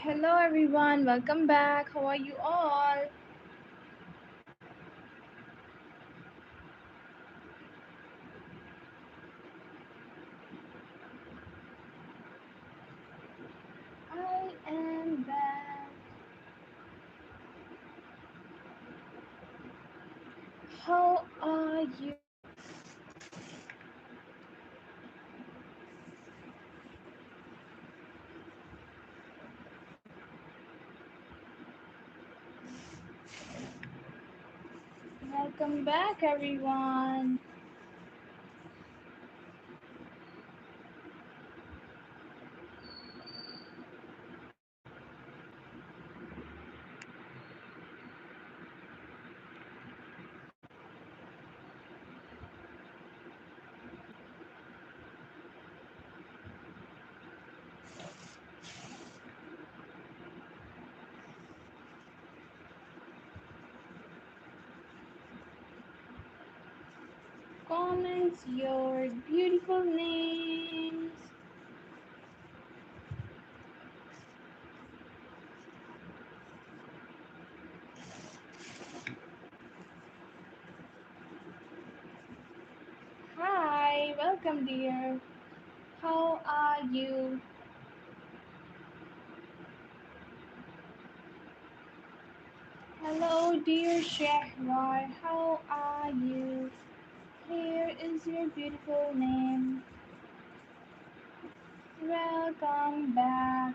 Hello everyone, welcome back. How are you all? I am back. How are you? Welcome back everyone. Comments your beautiful names. Hi, welcome dear. How are you? Hello dear Shehwar, how are you? Here is your beautiful name. Welcome back.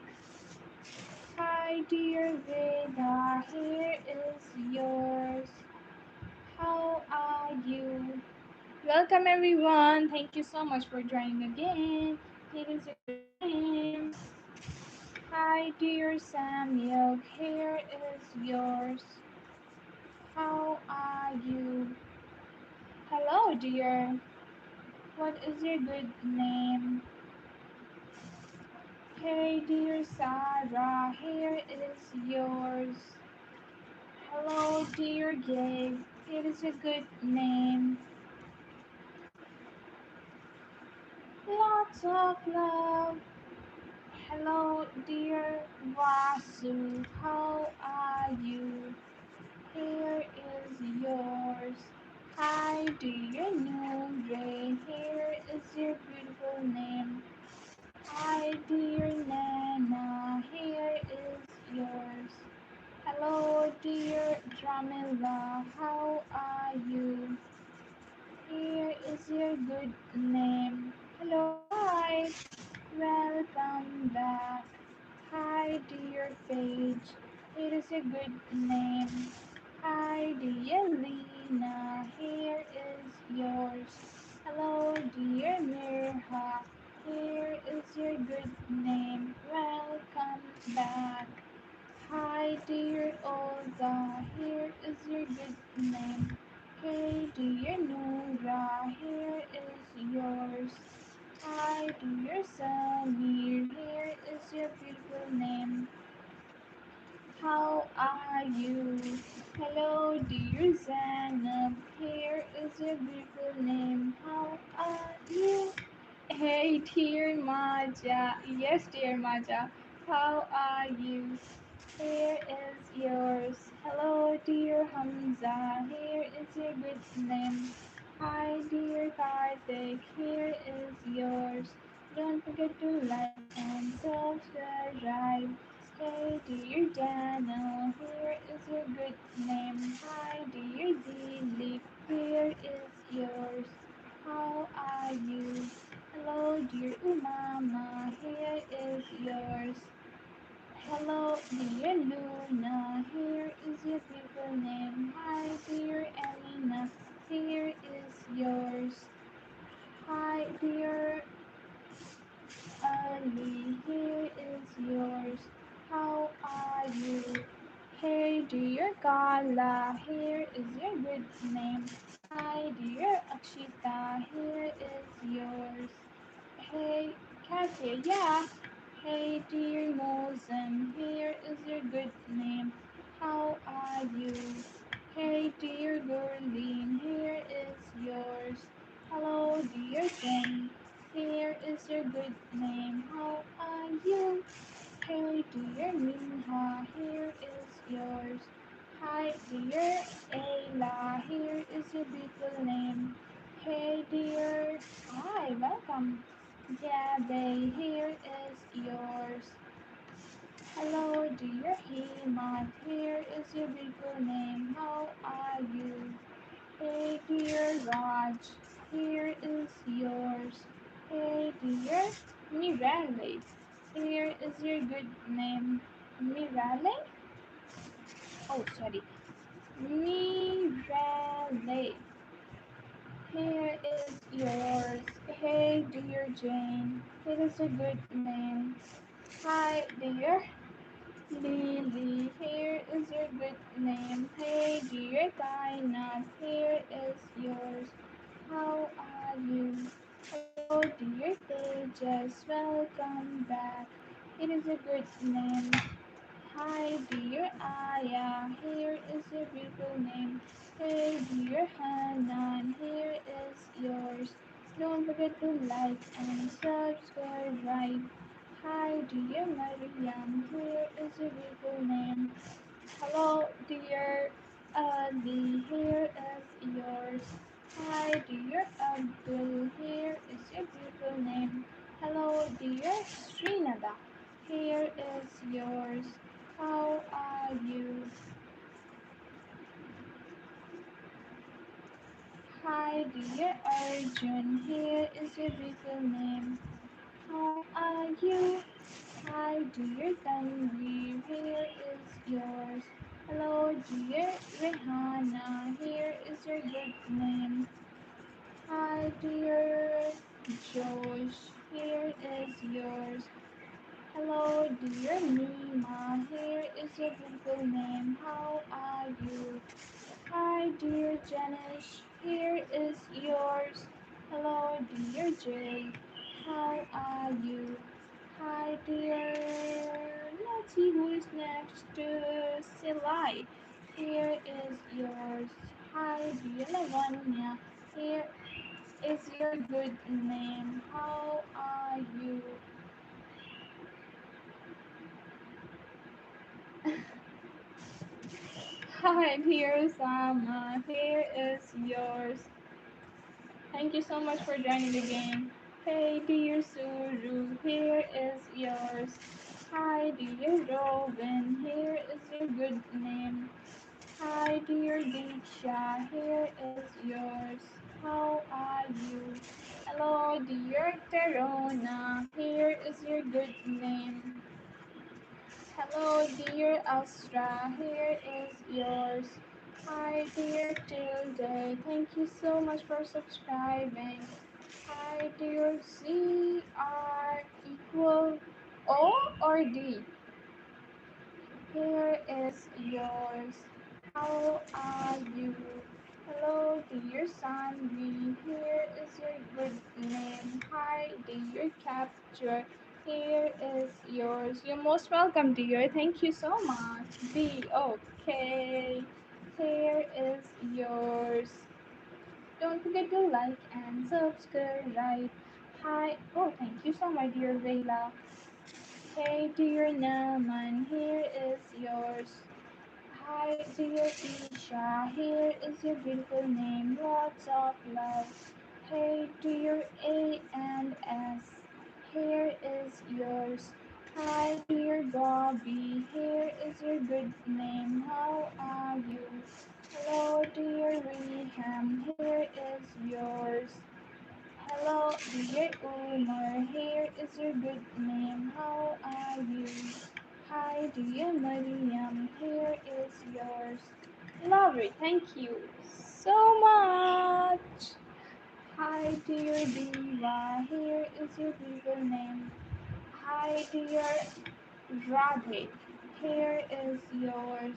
Hi dear Veda, here is yours. How are you? Welcome everyone. Thank you so much for joining again. Here is your good name. Hi dear Samuel, here is yours. How are you? Hello dear. What is your good name? Hey dear Sarah, here is yours. Hello, dear Gabe. It is a good name. Lots of love. Hello, dear Vasu. How are you? Here is yours. Hi, dear Nure. Here is your beautiful name. Hi, dear Nana. Here is yours. Hello, dear Jamila. How are you? Here is your good name. Hello, hi. Welcome back. Hi, dear Paige. It is a good name. Hi, dear Lena. Here is yours. Hello, dear Mirha. Here is your good name. Welcome back. Hi, dear Olga. Here is your good name. Hey, dear Nora. Here is yours. Hi, dear Samir. Here is your beautiful name. How are you? Hello, dear Zainab. Here is your beautiful name. How are you? Hey, dear Maja. Yes, dear Maja. How are you? Here is yours. Hello, dear Hamza. Here is your good name. Hi, dear Karthik. Here is yours. Don't forget to like and subscribe. Hey, dear Daniel. Here is your good name. Hi, dear Dilip. Here is yours. How are you? Hello, dear Umama. Here is yours. Hello, dear Luna. Here is your beautiful name. Hi, dear Elena. Here is yours. Hi, dear Ali. Here is yours. How are you? Hey, dear Carla. Here is your good name. Hi, dear Akshita. Here is yours. Hey, Katya. Yeah. Hey, dear Mosem, here is your good name. How are you? Hey, dear Gurleen, here is yours. Hello, dear Jen, here is your good name. How are you? Hey, dear is your beautiful name? Hey dear, hi, welcome. Yeah, babe, here is yours. Hello dear Hemant, here is your beautiful name. How are you? Hey dear Raj, here is yours. Hey dear Mirale, here is your good name. Mirale? Oh, sorry. Mirale, here is yours. Hey dear Jane, it is a good name. Hi dear Lily, here is your good name. Hey dear Kainat, here is yours. How are you? Hello dear Tejas, welcome back. It is a good name. Hi dear Aya, here is your beautiful name. Hey dear Hanan, here is yours. Don't forget to like and subscribe, right? Hi dear Mariam, here is your beautiful name. Hello dear Ali, here is yours. Hi dear Abdul, here is your beautiful name. Hello dear Srinada, here is yours. How are you? Hi dear Arjun, here is your beautiful name. How are you? Hi dear Tanvir, here is yours. Hello dear Rihanna, here is your good name. Hi dear Josh, here is yours. Hello dear Nima, here is your beautiful name. How are you? Hi dear Janice, here is yours. Hello dear Jay, how are you? Hi dear, let's see who is next to Silai. Here is yours. Hi dear Lavanya, here is your good name. How are you? Hi dear Sama, here is yours. Thank you so much for joining the game. Hey dear Suru, here is yours. Hi dear Robin, here is your good name. Hi dear Diksha, here is yours. How are you? Hello dear Terona, here is your good name. Hello dear Astra, here is yours. Hi dear Tilde, thank you so much for subscribing. Hi dear Z R equal O or D. Here is yours. How are you? Hello dear Sanvi, here is your good name. Hi dear Capture, here is yours. You're most welcome dear, thank you so much. D, okay. Here is yours. Don't forget to like and subscribe, right? Hi, oh, thank you so much, dear Vela. Hey, dear Naman, here is yours. Hi, dear Isha, here is your beautiful name. Lots of love. Hey, dear A and S, here is yours. Hi, dear Bobby, here is your good name. How are you? Hello, dear Reham, here is yours. Hello, dear Umar, here is your good name. How are you? Hi, dear Mariam, here is yours. Lovely, thank you so much. Hi, dear Diva, here is your beautiful name. Hi, dear Radhe, here is yours.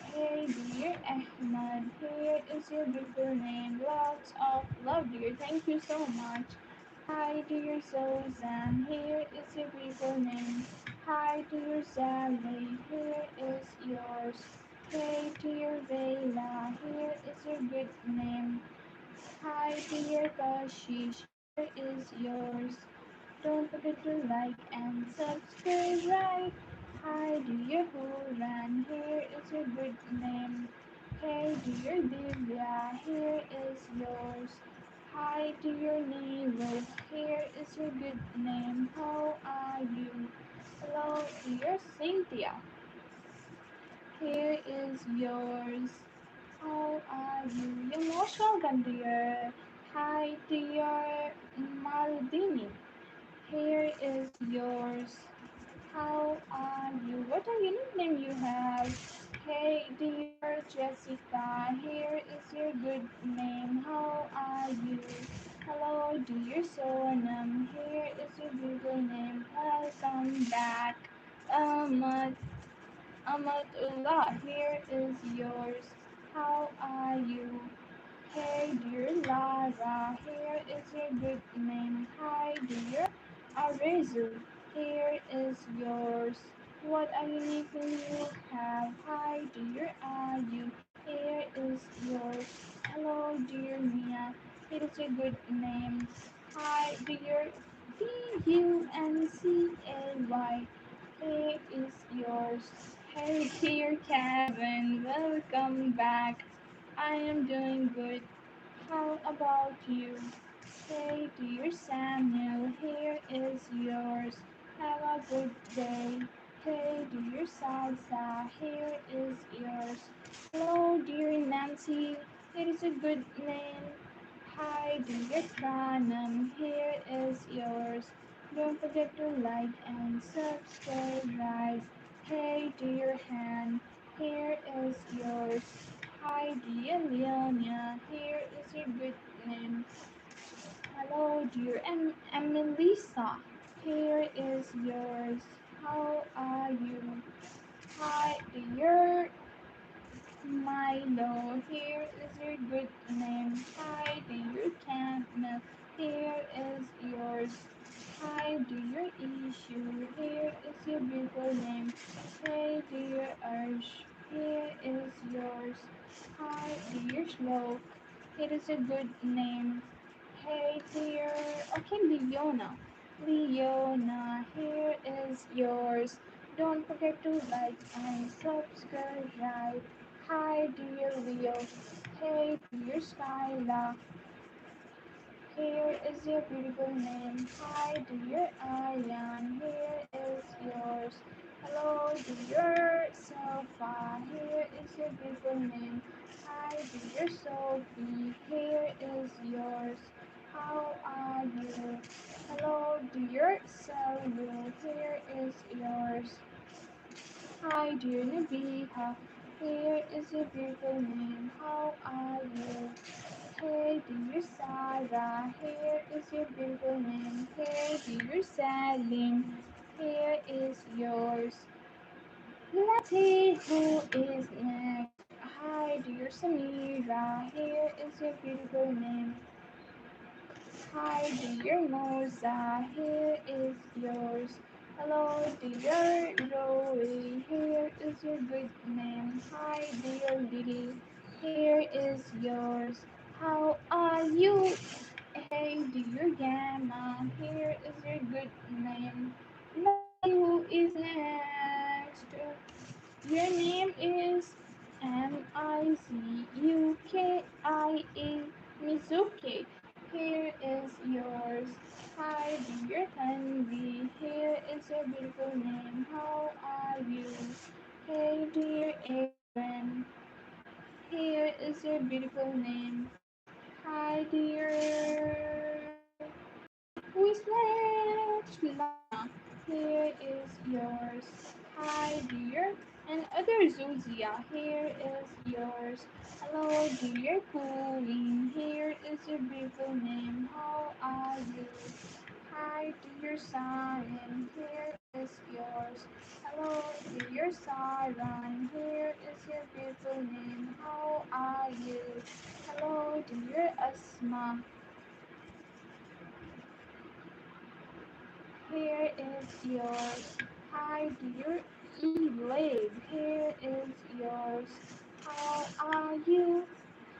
Hey dear Ahmad, here is your beautiful name. Lots of love, dear. Thank you so much. Hi dear Suzanne, here is your beautiful name. Hi dear Sally, here is yours. Hey dear Vela, here is your good name. Hi dear Kashish, here is yours. Don't forget to like and subscribe, right? Hi dear Huran, here is your good name. Hey dear Divya, here yours. Hi, dear neighbor, here is your good name. How are you? Hello, dear Cynthia, here is yours. How are you? You're most welcome, dear. Hi, dear Maldini, here is yours. How are you? What a unique name you have. Hey, dear Jessica, here is your good name. How are you? Hello, dear Sonam, here is your beautiful name. Welcome back. Ahmad, Ahmadullah, here is yours. How are you? Hey dear Lara, here is your good name. Hi dear Arezu, here is yours. What a unique name you have. Hi dear Ayu, here is yours. Hello dear Mia, here is your good name. Hi dear Buncay, here is yours. Hey dear Kevin, welcome back. I am doing good. How about you? Hey, dear Samuel, here is yours. Have a good day. Hey, dear Salsa, here is yours. Hello, dear Nancy, it is a good name. Hi, dear Pranam, here is yours. Don't forget to like and subscribe. Hey, dear Han, here is yours. Hi, dear Leonia, here is your good name. Hello, dear Melissa. Here is yours. How are you? Hi, dear Milo. Here is your good name. Hi, dear Camel. Here is yours. Hi, dear Issue. Here is your beautiful name. Hey, dear Arsh. Here is yours. Hi, dear Slope. It is a good name. Hey dear, okay, Leona. Leona, here is yours. Don't forget to like and subscribe. Hi dear Leo. Hey dear Skyla. Here is your beautiful name. Hi dear Aryan. Here is yours. Hello dear Sofa. Here is your beautiful name. Hi dear Sophie. Here is yours. How are you? Hello dear Salu. Here is yours. Hi dear Nabiha. Here is your beautiful name. How are you? Hey dear Sarah, here is your beautiful name. Hey dear Salim, here is yours. Let's see who is next. Hi dear Samira, here is your beautiful name. Hi dear Moza, here is yours. Hello dear Roy, here is your good name. Hi dear Lily, here is yours. How are you? Hey dear Gamma, here is your good name. Let's see who is next. Your name is Mizuki. Mizuki. Here is yours. Hi, dear Henry. Here is your beautiful name. How are you? Hey, dear Aaron. Here is your beautiful name. Hi, dear. Who is next? Lana. Here is yours. Hi, dear. And other Zuzia. Here is yours. Hello, dear Queen. Here is your beautiful name. How are you? Hi, dear Simon. Here is yours. Hello, dear Siren. Here is your beautiful name. How are you? Hello, dear Asma. Here is yours. Hi, dear Elaine. Here is yours. How are you?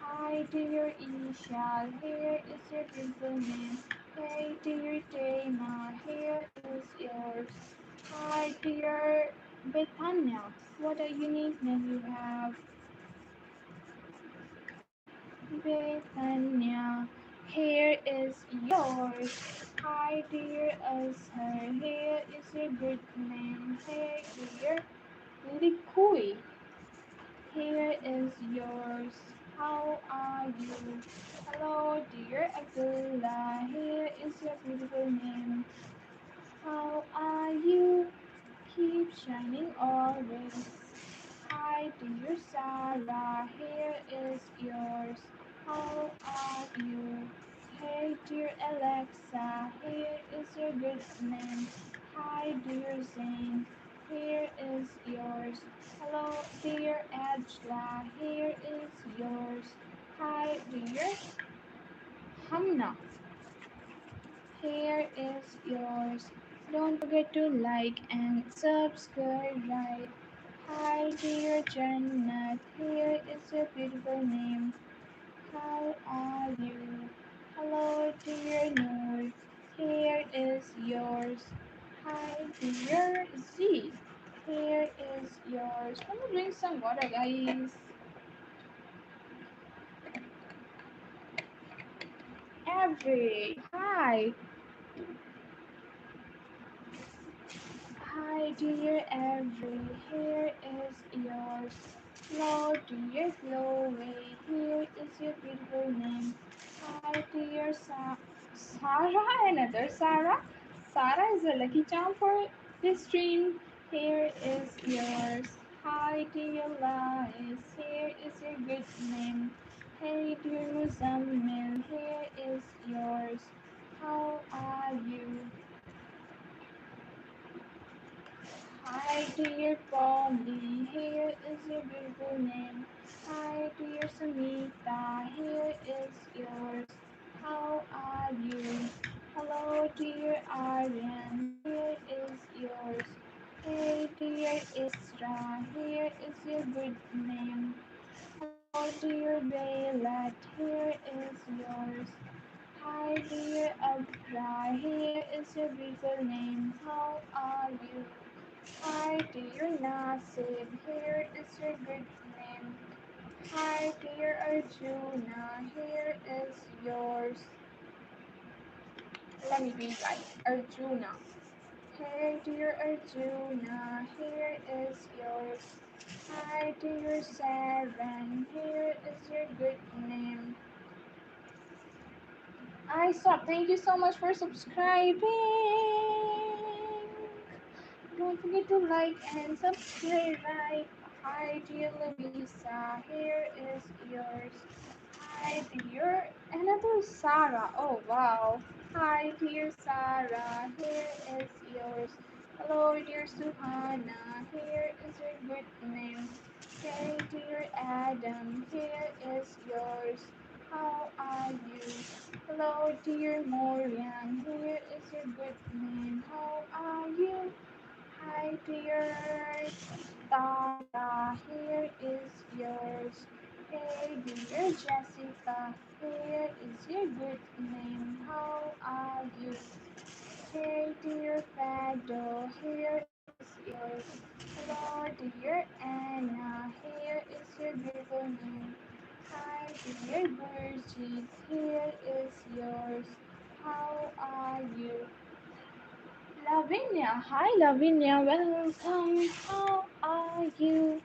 Hi, dear Isha. Here is your beautiful name. Hey, dear Dana. Here is yours. Hi, dear Betania. What a unique name you have. Bethania, here is yours. Hi dear Azhar, here is your good name. Hey dear Likui, here is yours. How are you? Hello dear Abdullah, here is your beautiful name. How are you? Keep shining always. Hi dear Sarah, here is yours. How are you? Hey dear Alexa, here is your good name. Hi dear Zane, here is yours. Hello dear Angela, here is yours. Hi dear Hamna, here is yours. Don't forget to like and subscribe, right? Hi dear Jannat, here is your beautiful name. How are you? Hello dear Noor, here is yours. Hi dear Z, here is yours. Let me drink some water, guys. Every, hi. Hi dear Every, here is yours. Hello dear Chloe, here is your beautiful name. Hi dear Sarah, another Sarah. Sarah is a lucky charm for this stream. Here is yours. Hi dear Lies, here is your good name. Hey dear Muzammil, here is yours. How are you? Hi dear Polly, here is your beautiful name. Hi dear Samita, here is yours. How are you? Hello dear Aryan, here is yours. Hey dear Isra, here is your good name. Hello dear Bailat, here is yours. Hi dear Abra, here is your beautiful name. How are you? Hi dear Nasib, here is your good name. Hi dear Arjuna, here is yours. Let me read like Arjuna. Hey dear Arjuna, here is yours. Hi dear Saran, here is your good name. I stop. Thank you so much for subscribing. Don't forget to like and subscribe, right? Hi, dear Louisa. Here is yours. Hi, dear. Another Sarah. Oh, wow. Hi, dear Sarah. Here is yours. Hello, dear Suhana. Here is your good name. Hey, dear Adam. Here is yours. How are you? Hello, dear Morian. Here is your good name. How are you? Hi dear Tara, here is yours. Hey dear Jessica, here is your good name. How are you? Hey dear Fado, here is yours. Hello dear Anna, here is your beautiful name. Hi dear Burgess, here is yours. How are you? Lavinia, hi Lavinia, welcome. How are you?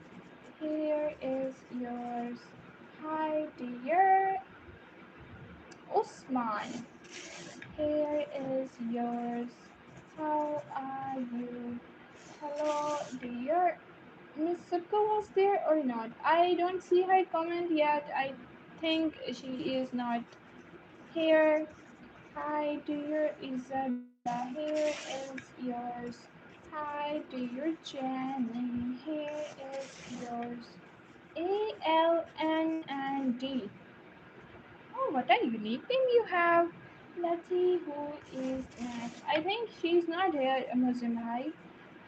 Here is yours. Hi dear Usman, here is yours. How are you? Hello dear Miss Subka was there or not? I don't see her comment yet. I think she is not here. Hi dear Isabella, here is yours. Hi dear Jenny, here is yours. ALN and D. Oh, what a unique name you have. Let's see who is next. I think she's not here, Muslim. Hi.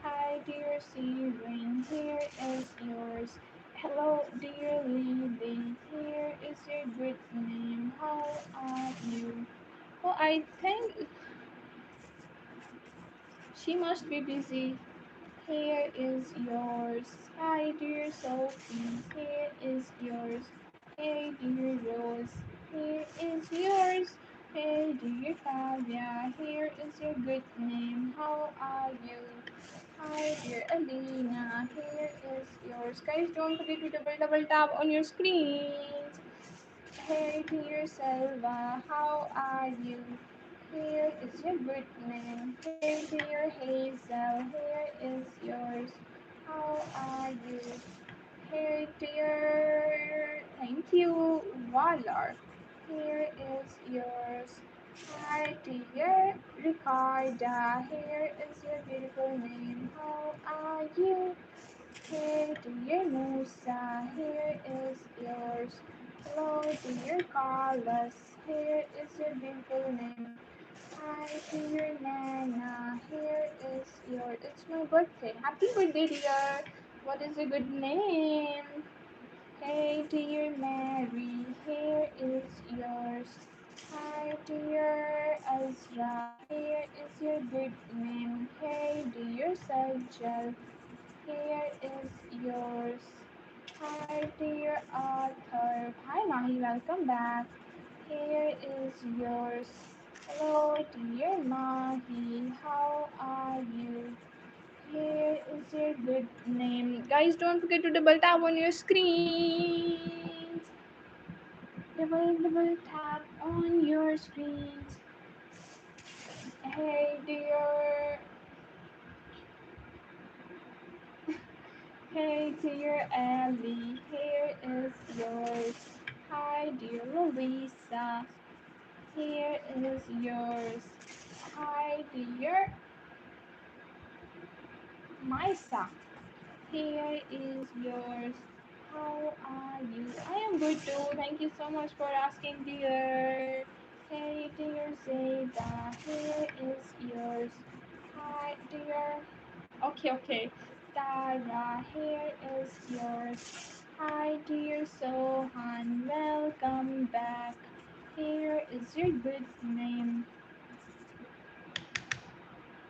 Hi dear Siren, here is yours. Hello dear Lily, here is your good name. How are you? Oh, I think she must be busy. Here is yours. Hi, dear Sophie. Here is yours. Hey dear Rose, here is yours. Hey dear Kavya, here is your good name. How are you? Hi dear Alina, here is yours. Guys, don't forget to double tap on your screens. Hey dear Selva, how are you? Here is your good name. Hey dear Hazel, here is yours. How are you? Hey dear, thank you, Valar. Here is yours. Hi dear Ricarda, here is your beautiful name. How are you? Hey dear Musa, here is yours. Hello dear Carlos, here is your beautiful name. Hi dear Nana, here is yours. It's my birthday. Happy birthday dear. What is your good name? Hey dear Mary, here is yours. Hi dear Azra, here is your good name. Hey dear Sajjal, here is yours. Hi dear Arthur. Hi Mahi, welcome back. Here is yours. Hello dear Mahi, how are you? Here is your good name. Guys, don't forget to double tap on your screens. Double tap on your screens. Hey dear, hey dear Ellie, here is yours. Hi dear Louisa, here is yours. Hi dear Misa, here is yours. How are you? I am good too. Thank you so much for asking, dear. Hey, dear Zeta, here is yours. Hi, dear. Okay. Tara, here is yours. Hi, dear Sohan, welcome back. Here is your good name.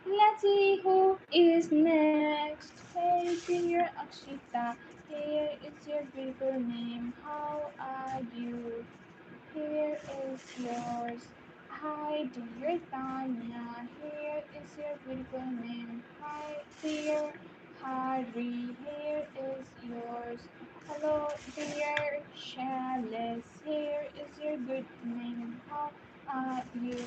Let's see who is next. Hey dear Akshita, here is your beautiful name. How are you? Here is yours. Hi dear Tanya, here is your beautiful name. Hi dear Harry, here is yours. Hello dear Chalice, here is your good name. How are you?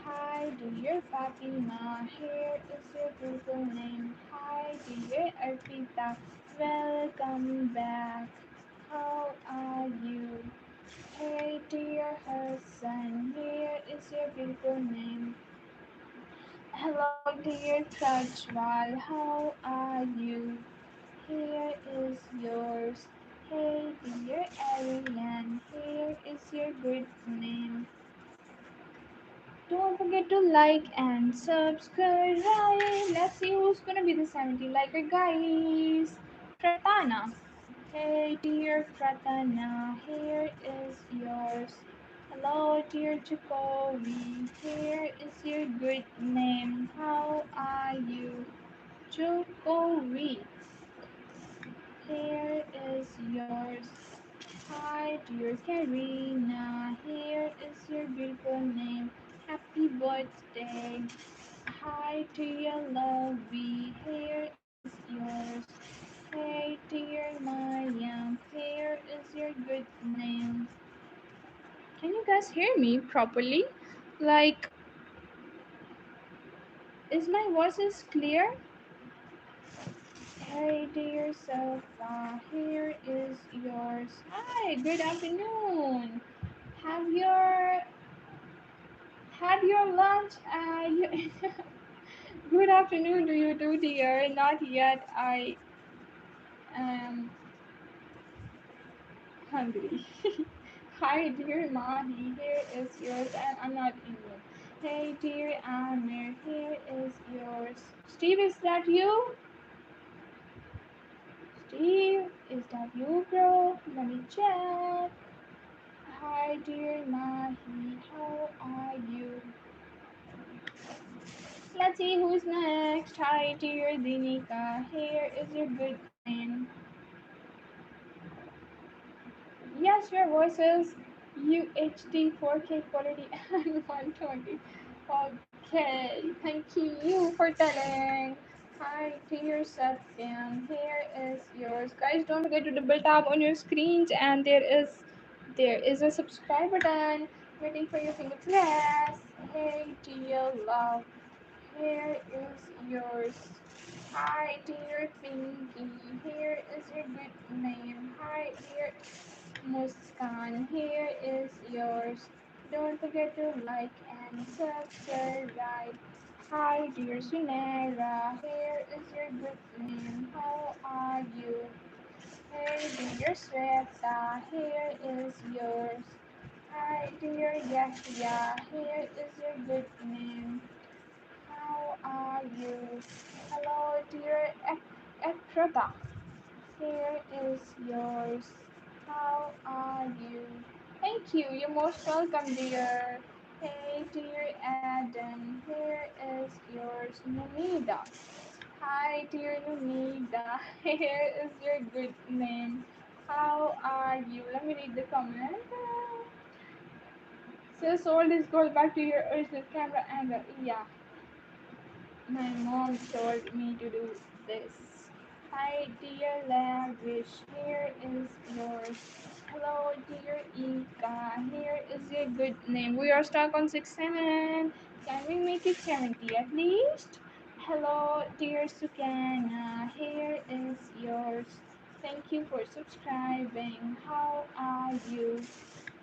Hi dear Fatima, here is your beautiful name. Hi dear Arpita, welcome back. How are you? Hey dear Hassan, here is your beautiful name. Hello dear Prajwal, how are you? Here is yours. Hey dear Ariane, here is your good name. Don't forget to like and subscribe. Let's see who's gonna be the 70 liker, guys. Pratana. Hey dear Pratana, here is yours. Hello dear Jacoby, here is your good name. How are you? Jacoby, here is yours. Hi dear Karina, here is your beautiful name. Happy birthday. Hi dear Lovey, here is yours. Hey dear Mariam, here is your good name. Can you guys hear me properly? Like, is my voice is clear? Hey dear Sofa, here is yours. Hi, good afternoon. Have your had your lunch? Good afternoon to you too, dear. Not yet. I am hungry. Hi, dear Mahi. Here is yours, and I'm not Indian. Hey, dear Amir. Here is yours. Steve, is that you? Steve, is that you, bro? Let me check. Hi, dear Mahi. How are you? Let's see who's next. Hi, dear Dinika. Here is your good name. Yes, your voice is UHD 4K quality and 120. Okay, thank you for telling. Hi, dear Satyam. Here is yours. Guys, don't forget to double tap on your screens, and there is a subscribe button waiting for your finger to press. Hey, dear love. Here is yours. Hi, dear Pinky. Here is your good name. Hi, dear Muskan. Here is yours. Don't forget to like and subscribe. Hi, dear Sunera. Here is your good name. How are you? Hey, dear Sweta. Here is yours. Hi, dear Yahya. Here is your good name. How are you? Hello, dear Ekrata. Here is yours. How are you? Thank you. You're most welcome, dear. Hey, dear Adam. Here is yours. Numida. Hi, dear Numida. Here is your good name. How are you? Let me read the comment. So, sold this gold back to your original camera angle. Yeah, my mom told me to do this. Hi, dear Lavish. Here is yours. Hello, dear Ika. Here is your good name. We are stuck on 6-7. Can we make it 70 at least? Hello, dear Sukana. Here is yours. Thank you for subscribing. How are you?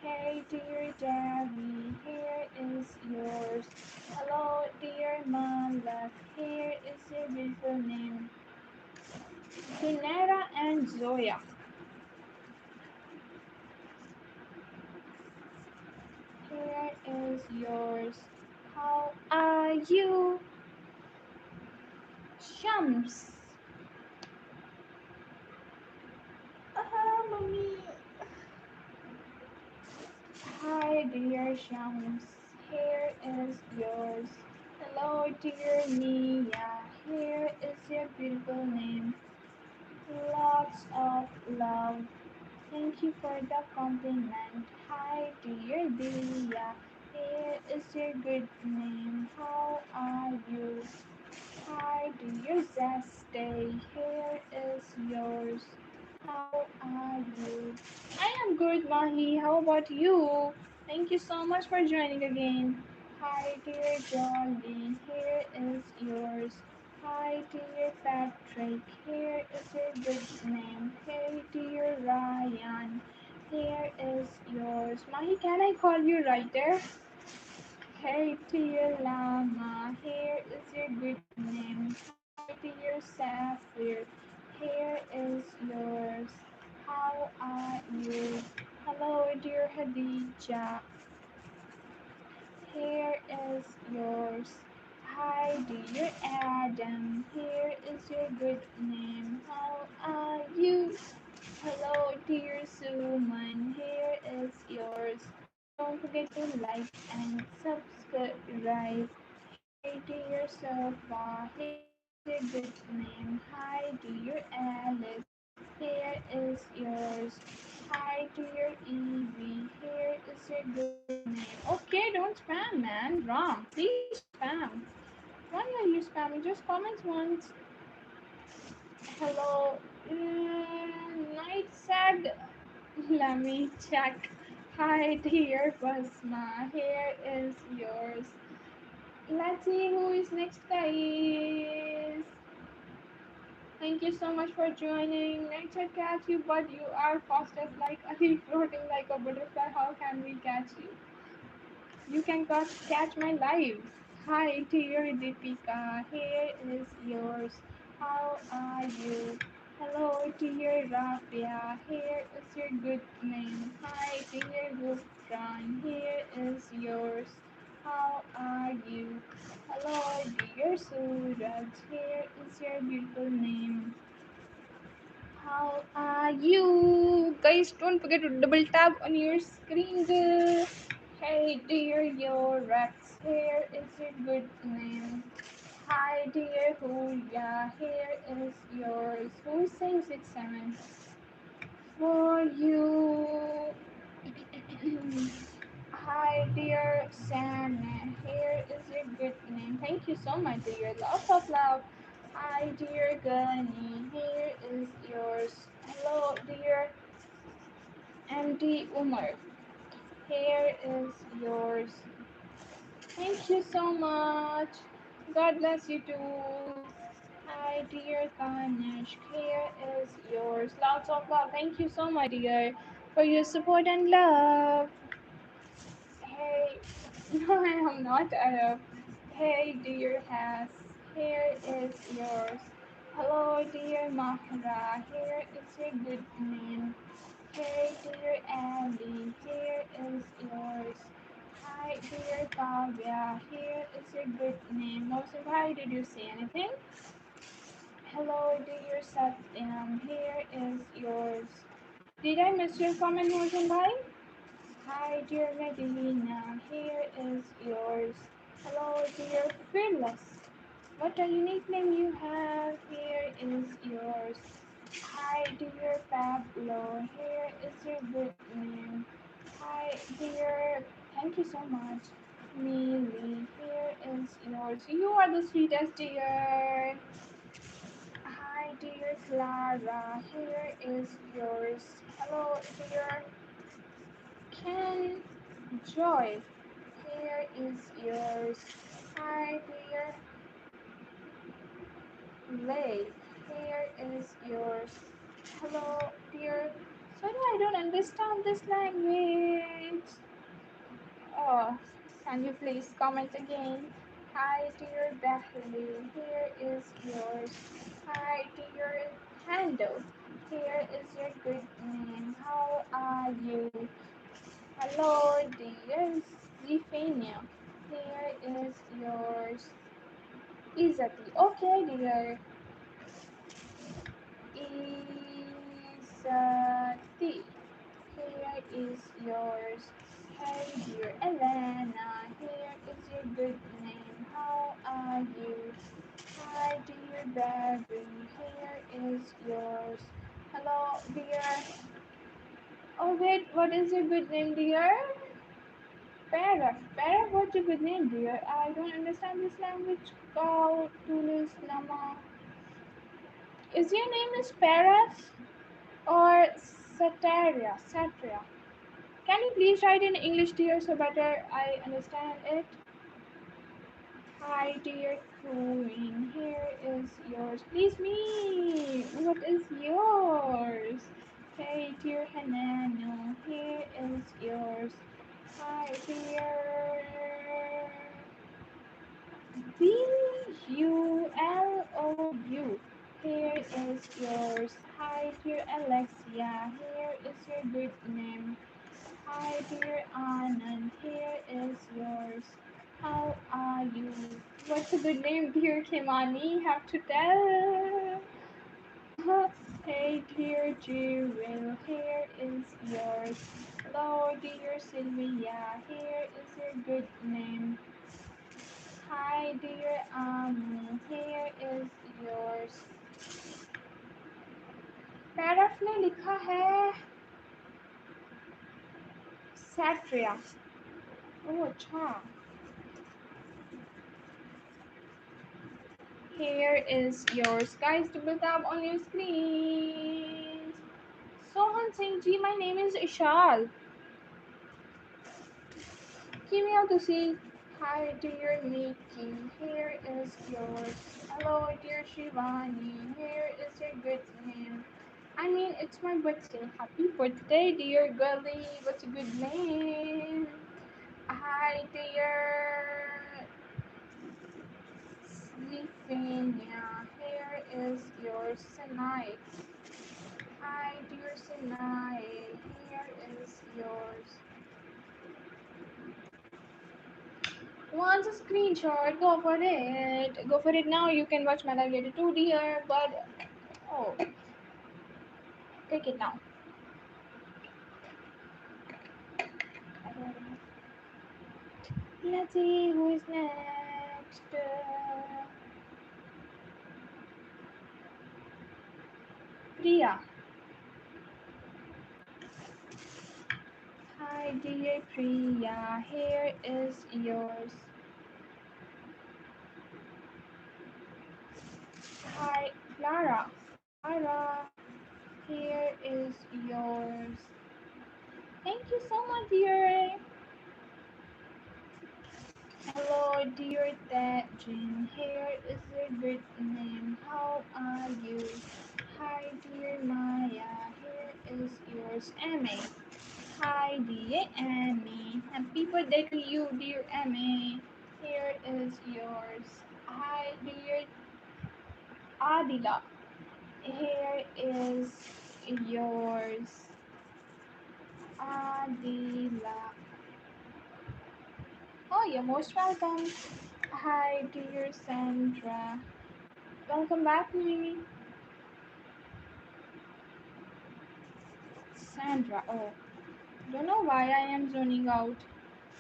Hey, dear Daddy, here is yours. Hello, dear Malak, here is your beautiful name. Sunera and Zoya, here is yours. How are you? Shams. Mommy. Hi, dear Shams, here is yours. Hello, dear Mia, here is your beautiful name. Lots of love. Thank you for the compliment. Hi, dear Dia. Here is your good name. How are you? Hi, dear Zesty. Here is yours. How are you? I am good, Mahi. How about you? Thank you so much for joining again. Hi, dear Jolene. Here is yours. Hi, dear Patrick. Here is your good name. Hey, dear Ryan. Here is yours. Mahi, can I call you right there? Hey, dear Lama. Here is your good name. Hi, dear Sapphire. Here is yours. How are you? Hello, dear Hadija. Here is yours. Hi, dear Adam. Here is your good name. How are you? Hello, dear Suman. Here is yours. Don't forget to like and subscribe. Hey, dear Sofa. Here is your good name. Hi, dear Alice. Here is yours. Hi, dear Evie. Here is your good name. Okay, don't spam, man. Ram, please don't spam. Why are you spamming? Just comment once. Hello. Night said. Let me check. Hi, dear Basma. Here is yours. Let's see who is next, guys. Thank you so much for joining. Nature catch you, but you are fastest like a leaf floating like a butterfly. How can we catch you? You can catch my lives. Hi, dear Deepika. Here is yours. How are you? Hello, dear Rabia. Here is your good name. Hi, dear Gufran. Here is yours. How are you? Hello, dear Suraj. Here is your beautiful name. How are you? Guys, don't forget to double tap on your screens. Hey, dear, your Rex. Here is your good name. Hi, dear Huya. Here is yours. Who is saying 6-7? for you. Hi, dear Sam. Here is your good name. Thank you so much, dear. Lots of love. Hi, dear Gani. Here is yours. Hello, dear MD Umar. Here is yours. Thank you so much. God bless you too. Hi, dear Ganesh. Here is yours. Lots of love. Thank you so much, dear, for your support and love. Hey, no, I am not Arab. Hey, dear Has. Here is yours. Hello, dear Mahra. Here is your good name. Hey, dear Abby. Here is yours. Hi, dear Kavya. Here is your good name. Mohsin Bhai, did you say anything? Hello, dear Satyam. Here is yours. Did I miss your comment, Mohsin Bhai? Hi, dear Medina. Here is yours. Hello, dear Fearless. What a unique name you have. Here is yours. Hi, dear Pablo. Here is your good name. Hi, dear. Thank you so much. Millie. Here is yours. You are the sweetest, dear. Hi, dear Clara. Here is yours. Hello, dear Ken Joy. Here is yours. Hi, dear Lay. Here is yours. Hello, dear. Sorry, I don't understand this language. Oh, can you please comment again? Hi, dear Beverly. Here is yours. Hi, dear Handle. Here is your good name. How are you? Hello, dear Zephania. Here is yours. Izati. Okay, dear. Izati. Here is yours. Hey, dear Elena. Here is your good name. How are you? Hi, dear Barry. Here is yours. Hello, dear. Oh, wait. What is your good name, dear? Para. Para, what's your good name, dear? I don't understand this language. Kau tulis nama. Is your name is Paras or Sataria? Satria. Can you please write in English, dear, so better I understand it? Hi, dear Queen. Here is yours. Please, me. What is yours? Hey, dear Hanano. Here is yours. Hi, dear BULOU. Here is yours. Hi, dear Alexia. Here is your good name. Hi, dear Anand. Here is yours. How are you? What's a good name, dear Kimani? Have to tell. Hey, dear Jewel. Here is yours. Hello, dear Sylvia. Here is your good name. Hi, dear Amu. Here is yours. पैराफ ने लिखा है सैट्रिया. ओह अच्छा. Here is yours, guys. Double tap on your screen. Sohan Singh ji, my name is Ishal. Give me out to see. Hi, dear Nikki. Here is yours. Hello, dear Shivani. Here is your good name. I mean, it's my birthday. Happy birthday, dear girlie. What's a good name? Hi, dear Sleepania. Here is yours tonight. Hi, dear Sinai. Here is yours. Wants a screenshot? Go for it. Go for it now. You can watch my live later too, dear. But oh, take it now. Let's see who is next. Priya. Hi, dear Priya, here is yours. Hi, Clara. Clara, here is yours. Thank you so much, dear. Hello, dear Jean. Here is your good name. How are you? Hi, dear Maya. Here is yours, Emmy. Hi, dear Emmy. Happy birthday to you, dear Emmy. Here is yours. Hi, dear Adila. Here is yours. Adila. Oh, you're most welcome. Hi, dear Sandra. Welcome back, me. Sandra. Oh, don't know why I am zoning out.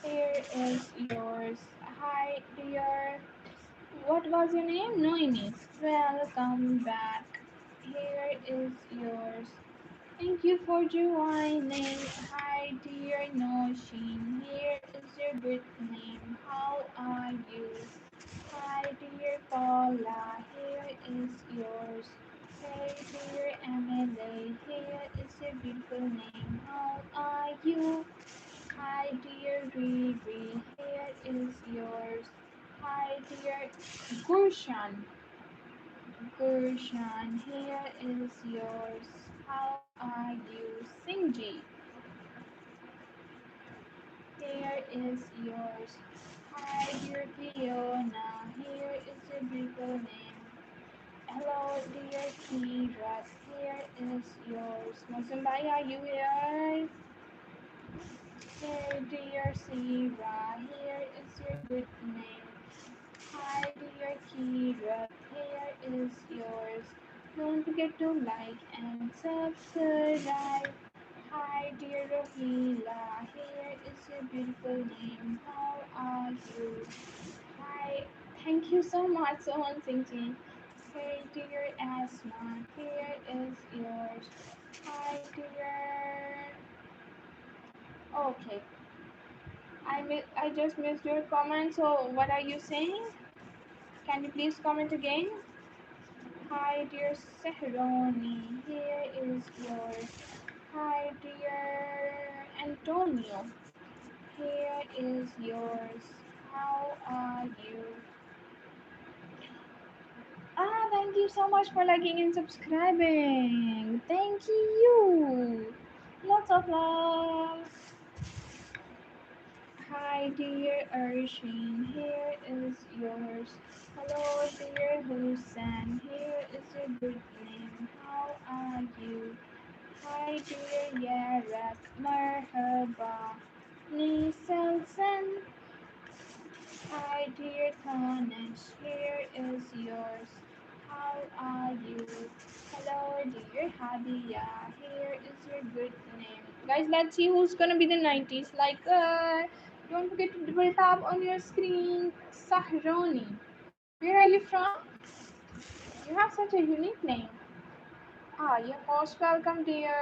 Here is yours. Hi, dear. What was your name? Noemi. Welcome back. Here is yours. Thank you for joining. Hi, dear Noshin. Here is your good name. How are you? Hi, dear Paula. Here is yours. Hey, dear Emily. Here is your beautiful name. How are you? Hi, dear Riri. Here is yours. Hi, dear Gurshan. Gurshan, here is yours. How are you? Singji, here is yours. Hi, dear Fiona. Here is your beautiful name. Hello, dear Kira. Here is yours. Mozambique, are you here? Hey, dear Sira. Here is your good name. Hi, dear Kira. Here is yours. Don't forget to like and subscribe. Hi, dear Rohila. Here is your beautiful name. How are you? Hi. Thank you so much, Sohan Singh. Hey, dear Asma. Here is yours. Hi, dear. Okay. I just missed your comment. So, what are you saying? Can you please comment again? Hi, dear Sehroni. Here is yours. Hi, dear Antonio. Here is yours. How are you? Thank you so much for liking and subscribing. Thank you. Lots of love. Hi, dear Arshin. Here is yours. Hello, dear Hussein. Here is your good name. How are you? Hi, dear Yarak. Marhaba. Niselsen. Hi, dear Tanis. Here is yours. How are you? Hello, dear Hadia. Here is your good name. Guys, let's see who's gonna be the 90s. Don't forget to double tap on your screen. Sahroni. Where are you from? You have such a unique name. You're most welcome, dear.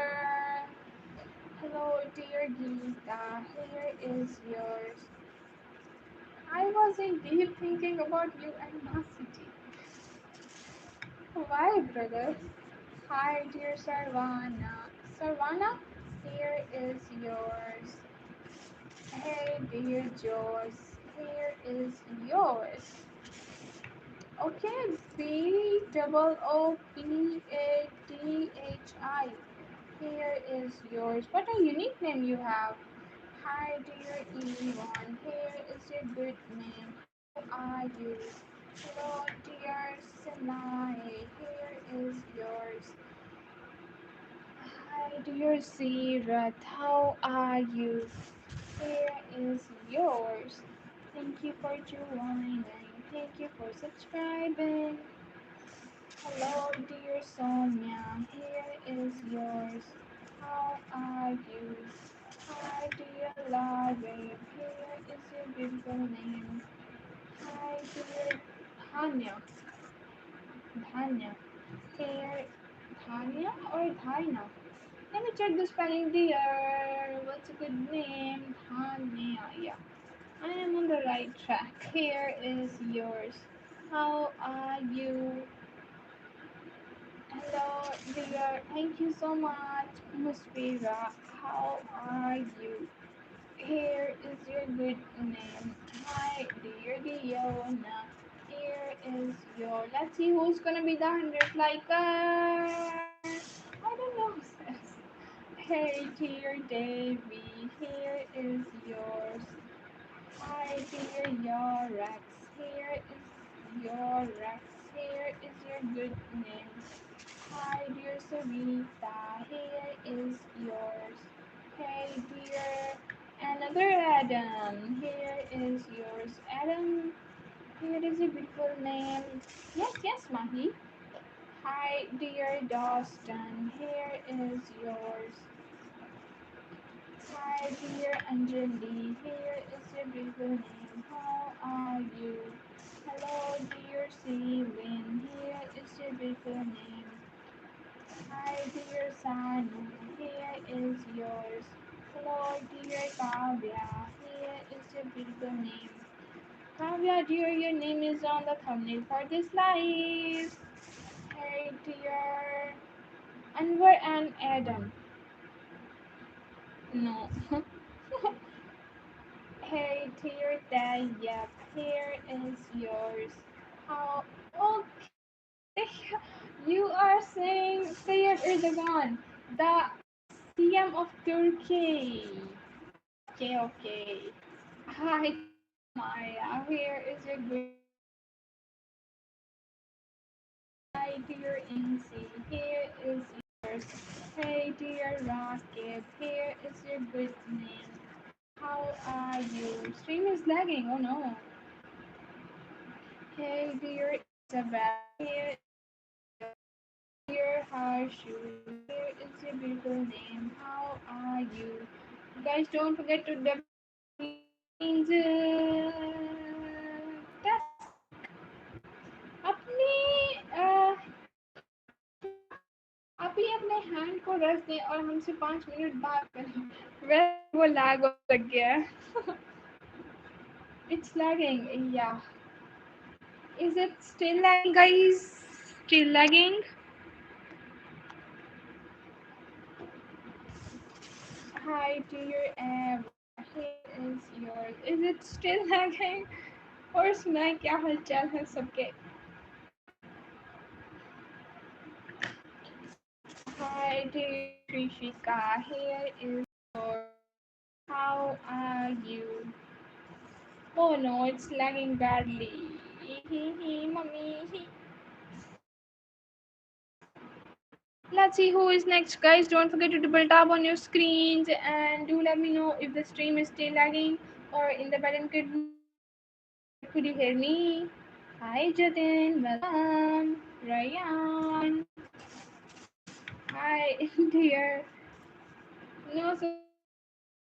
Hello, dear Geeta. Here is yours. I was indeed thinking about you animosity. Why, brother? Hi, dear Sarvana. Sarvana, here is yours. Hey, dear Joyce, here is yours. Okay, B double O P A D H I. Here is yours. What a unique name you have. Hi, dear Yvonne. Here is your good name. How are you? Hello, dear Sinai. Here is yours. Hi, dear Sirat. How are you? Here is yours. Thank you for joining. Thank you for subscribing. Hello, dear Sonia. Here is yours. How are you? Hi, dear Larry. Here is your beautiful name. Hi, dear Tanya. Tanya. Here, Tanya or Tanya? Let me check the spelling, dear. What's a good name? Tanya. Yeah, I am on the right track. Here is yours. How are you? Hello, dear. Thank you so much, Musfira. How are you? Here is your good name. Hi, dear Diona. Here is your. Let's see who's gonna be the 100 liker. I don't know, sis. Hey, dear Davy. Here is yours. Hi, dear your Rex. Here is your Rex. Here is your good name. Hi, dear Savita. Here is yours. Hey, dear. Another Adam. Here is yours. Adam, here is a beautiful name. Yes, yes, Mahi. Hi, dear Dawson. Here is yours. Hi, dear Anjali. Here is your beautiful name. How are you? Hello, dear Celine. Here is your beautiful name. Hi, dear Sanu. Here is yours. Hello, dear Kavya. Here is your beautiful name. Kavya, dear, your name is on the thumbnail for this live. Hey, dear Anwar and Adam. No. Hey, dear Tayyab. Here is yours. How? Okay. You are saying Tayyip Erdogan, the CM of Turkey. Okay, okay. Hi, dear Maya. Here is your good. Hi, dear Incy. Here is yours. Hey, dear Rakib. Here is your good name. How are you? Stream is lagging. Oh no. Hey, dear Isabel. Here is dear Harshu. Here is your beautiful name. How are you? You guys don't forget to double tap on your screens. Task अपने आप ही अपने hand को रख दें और हमसे 5 minute बात करें वैसे वो लैग लग गया है It's lagging, yeah. Is it still lagging, guys? Still lagging? Hi, dear Eva. Here is yours. Is it still lagging? और सुनाए क्या हालचाल है सबके Hi, dear Trishika. Here is yours. How are you? Oh no, it's lagging badly. Mommy. Let's see who is next, guys. Don't forget to double tap on your screens and do let me know if the stream is still lagging or in the button could you hear me? Hi, Jatin. Welcome. Ryan. Hi, dear. No, so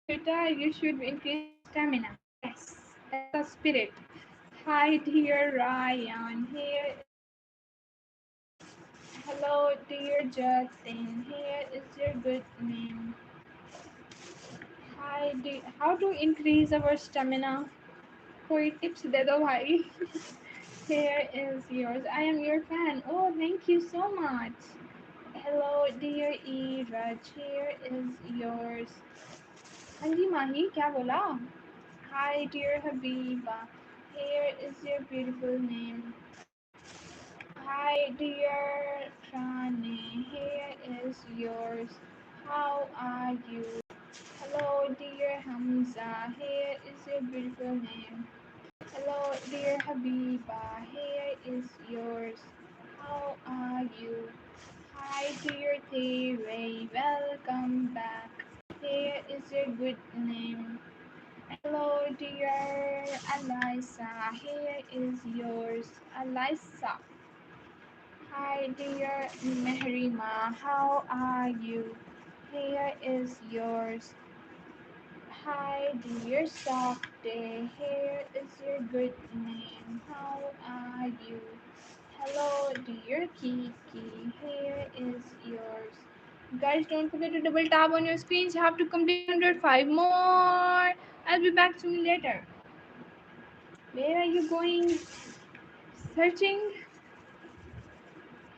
retire, you should increase your stamina. Yes, that's the spirit. Hi, dear Ryan. Here. Hello, dear Justin. Here is your good name. Hi, how to increase our stamina? कोई tips दे दो भाई. Here is yours. I am your fan. Oh, thank you so much. Hello, dear E. Raj. Here is yours. हाँ जी माही क्या बोला? Hi, dear Habiba. Here is your beautiful name. Hi, dear Trane. Here is yours. How are you? Hello, dear Hamza. Here is your beautiful name. Hello, dear Habiba. Here is yours. How are you? Hi, dear Ray. Welcome back. Here is your good name. Hello, dear Alisa. Here is yours. Alisa. Hi, dear Mehrima. How are you? Here is yours. Hi, dear Softy. Here is your good name. How are you? Hello, dear Kiki. Here is yours. Guys, don't forget to double tap on your screens. You have to complete 105 more. I'll be back soon later. Where are you going? Searching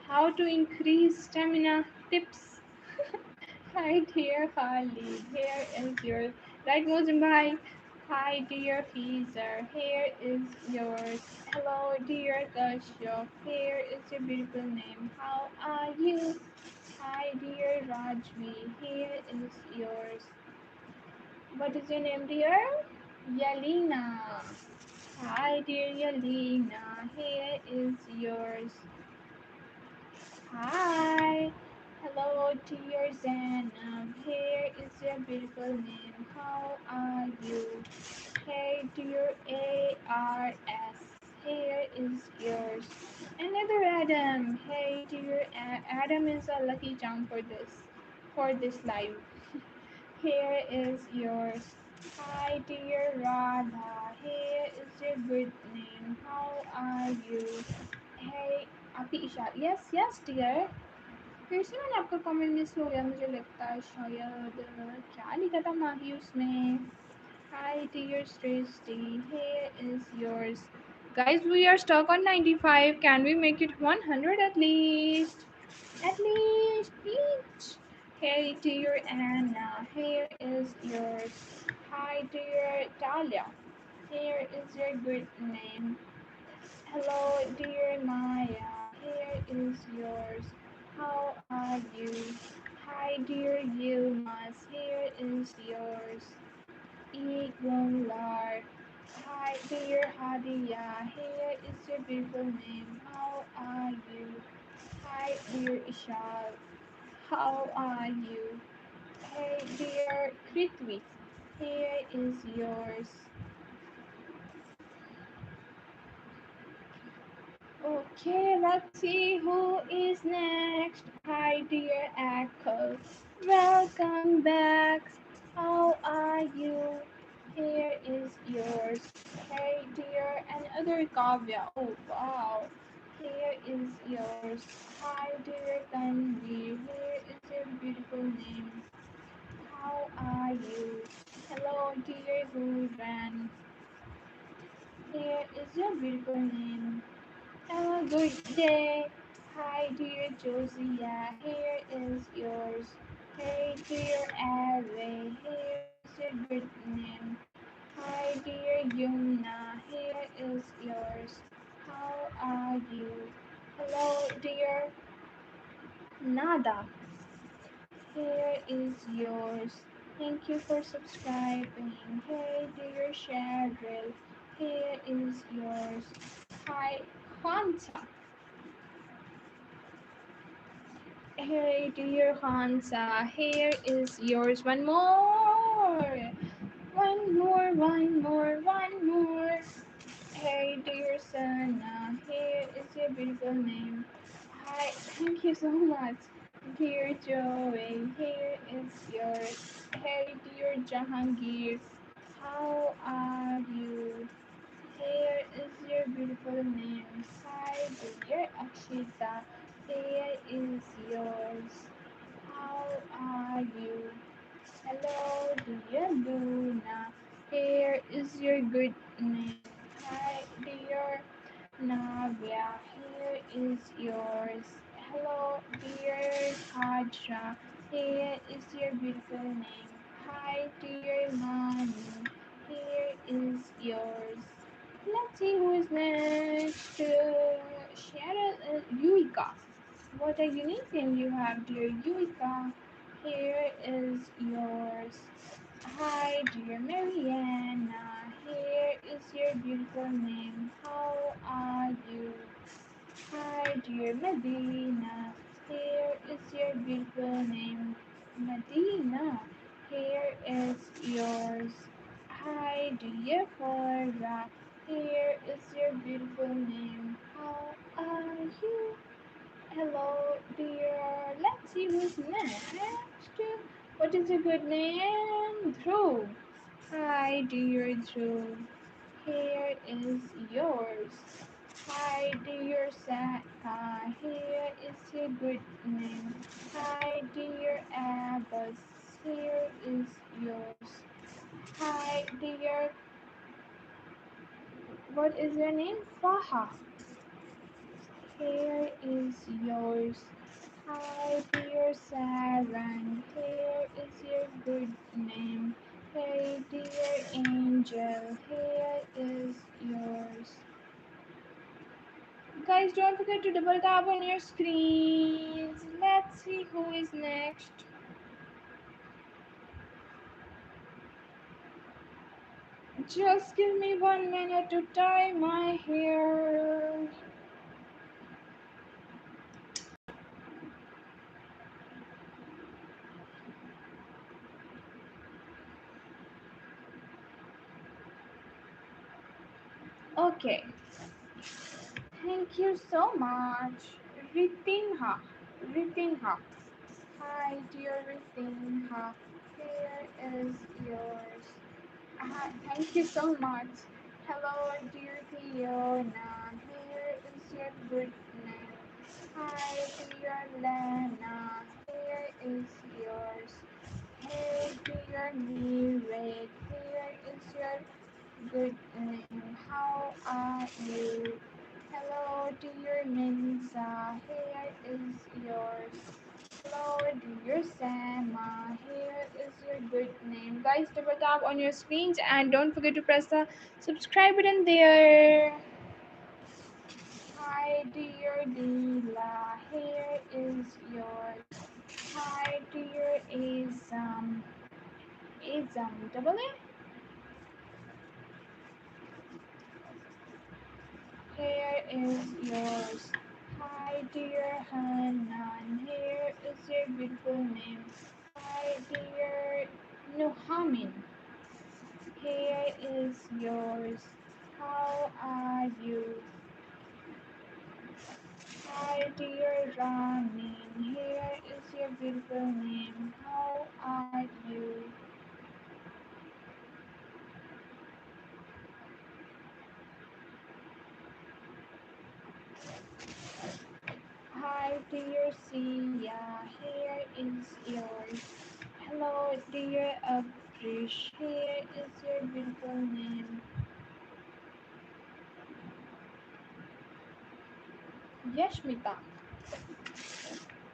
how to increase stamina tips. Hi dear Khalid, here is your right Mozambique. Hi dear Feezer, here is yours. Hello dear Kashyap, here is your beautiful name. How are you? Hi dear Rajvi, here is yours. What is your name dear? Yalina. Hi dear Yalina, here is yours. Hi. Hello, dear Zainab. Here is your beautiful name. How are you? Hey, dear ARS. Here is yours. Another Adam. Hey, dear Adam is a lucky charm for this live. Here is yours. Hi, dear Radha. Here is your good name. How are you? Hey, आपकी इशा yes yes dear फिर से मैंने आपका comment miss हो गया मुझे लगता है शायद क्या लिखा था माही उसमें Hi dear Srishti, here is yours. Guys, we are stuck on 95. Can we make it 100 at least? At least, please. Hey dear Anna, here is yours. Hi dear Talia, here is your good name. Hello dear Maya, here is yours. How are you? Hi dear Yilmaz, here is yours. Equalar. Hi dear Hadia, here is your beautiful name. How are you? Hi dear Ishal, how are you? Hey dear Kritvi, here is yours. Okay, let's see who is next. Hi dear Echo, welcome back. How are you? Here is yours. Hey dear, another Kavya. Oh wow. Here is yours. Hi dear Tanvi. Here is your beautiful name. How are you? Hello dear Gulran. Here is your beautiful name. Have a good day. Hi dear Josiah. Here is yours. Hey dear Ave. Here is your good name. Hi dear Yumna, here is yours. How are you? Hello dear Nada, here is yours. Thank you for subscribing. Hey dear Cheryl, here is yours. Hi Hansa, hey dear Hansa, here is yours. One more. One more, one more, one more. Hey dear Sana, here is your beautiful name. Hi, thank you so much. Dear Joey, here is yours. Hey dear Jahangir, how are you? Here is your beautiful name. Hi dear Akshita, here is yours. How are you? Hello dear Luna, here is your good name. Hi dear Navya, here is yours. Hello, dear Kadra, here is your beautiful name. Hi, dear Manu, here is yours. Let's see who is next. Cheryl, Yuika. What a unique name you have, dear Yuika. Here is yours. Hi, dear Mariana. Here is your beautiful name. How are you? Hi, dear Medina. Here is your beautiful name. Medina. Here is yours. Hi, dear Flora. Here is your beautiful name. How are you? Hello, dear. Let's see who's next. What is your good name? Dhruv. Hi, dear Drew. Here is yours. Hi dear Saka, here is your good name. Hi dear Abbas, here is yours. Hi dear, what is your name? Faha, here is yours. Hi dear Saran, here is your good name. Hey dear Angel, here is yours. Guys, don't forget to double tap on your screens. Let's see who is next. Just give me 1 minute to tie my hair. Okay, thank you so much. Ritinha. Ritinha. Hi, dear Ritinha. Here is yours. Thank you so much. Hello, dear Fiona. Here is your good name. Hi, dear Lena. Here is yours. Hey, dear Mire. Here is your good name. How are you? Hello, dear Minza. Here is yours. Hello, dear Sama. Here is your good name. Guys, double tap on your screens and don't forget to press the subscribe button there. Hi, dear Leela. Here is yours. Hi, dear Azam. Azam, double A? Here is yours. Hi, dear Hanan. Here is your beautiful name. Hi, dear Nuhamin. Here is yours. How are you? Hi, dear Ramin. Here is your beautiful name. How are you? Hi, dear Sia. Here is yours. Hello, dear Abrish. Here is your beautiful name. Yashmita.